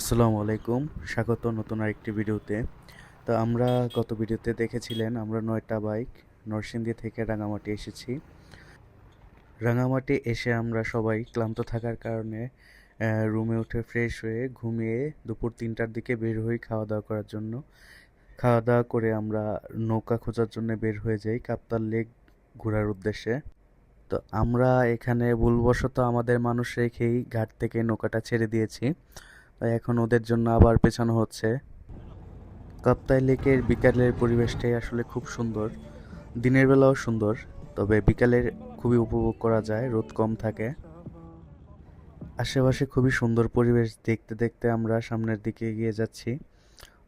আসসালামু আলাইকুম। স্বাগত নতুন আরেকটি ভিডিওতে। তো আমরা গত ভিডিওতে দেখেছিলেন আমরা ৯টা বাইক নরসিংদী থেকে রাঙামাটি এসেছি। রাঙামাটি এসে আমরা সবাই ক্লান্ত থাকার কারণে রুমে উঠে ফ্রেশ হয়ে ঘুমিয়ে দুপুর ৩টার দিকে বের হই খাওয়া দাওয়া করার জন্য। খাওয়া দাওয়া করে আমরা নৌকা খোঁজার জন্য বের হয়ে যাই কাপ্তাই লেক ঘোরার উদ্দেশ্যে। তো আমরা এখানে ভুলবশত আমাদের মানুষ রেখেই ঘাট থেকে নৌকাটা ছেড়ে দিয়েছি। তাই এখন ওদের জন্য আবার পেছানো হচ্ছে। কাপ্তাই লেকের বিকালের পরিবেশটাই আসলে খুব সুন্দর। দিনের বেলাও সুন্দর, তবে বিকালের খুবই উপভোগ করা যায়, রোদ কম থাকে। আশেপাশে খুবই সুন্দর পরিবেশ দেখতে দেখতে আমরা সামনের দিকে এগিয়ে যাচ্ছি।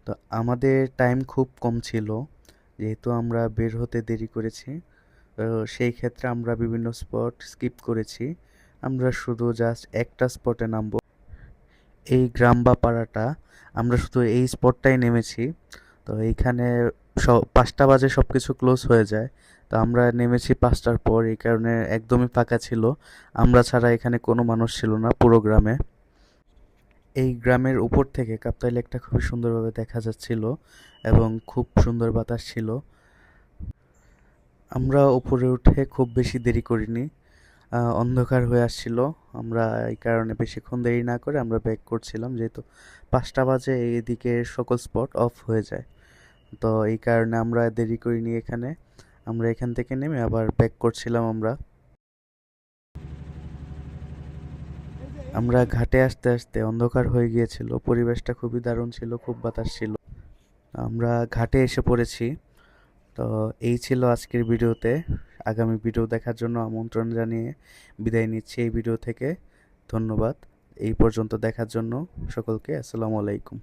তো আমাদের টাইম খুব কম ছিল, যেহেতু আমরা বের হতে দেরি করেছি। তো সেই ক্ষেত্রে আমরা বিভিন্ন স্পট স্কিপ করেছি। আমরা শুধু জাস্ট একটা স্পটে নামবো, এই গ্রাম বা পাড়াটা। আমরা শুধু এই স্পটটাই নেমেছি। তো এইখানে ৫টা বাজে সব কিছু ক্লোজ হয়ে যায়। তো আমরা নেমেছি ৫টার পর, এই কারণে একদমই ফাঁকা ছিল। আমরা ছাড়া এখানে কোনো মানুষ ছিল না পুরো গ্রামে। এই গ্রামের উপর থেকে কাপ্তাই লেকটা খুবই সুন্দরভাবে দেখা যাচ্ছিল এবং খুব সুন্দর বাতাস ছিল। আমরা উপরে উঠে খুব বেশি দেরি করিনি। অন্ধকার হয়ে আসছিল। আমরা এই কারণে বেশিক্ষণ দেরি না করে আমরা ব্যাক করছিলাম, যেহেতু ৫টা বাজে এইদিকে সকল স্পট অফ হয়ে যায়। তো এই কারণে আমরা দেরি করিনি এখানে। আমরা এখান থেকে নেমে আবার ব্যাক করছিলাম আমরা। আমরা ঘাটে আসতে আসতে অন্ধকার হয়ে গিয়েছিল। পরিবেশটা খুবই দারুণ ছিল, খুব বাতাস ছিল। আমরা ঘাটে এসে পড়েছি। তো এই ছিল আজকের ভিডিওতে। আগামী ভিডিও দেখার জন্য আমন্ত্রণ জানিয়ে বিদায় নিচ্ছি এই ভিডিও থেকে। ধন্যবাদ এই পর্যন্ত দেখার জন্য সকলকে। আসসালামু আলাইকুম।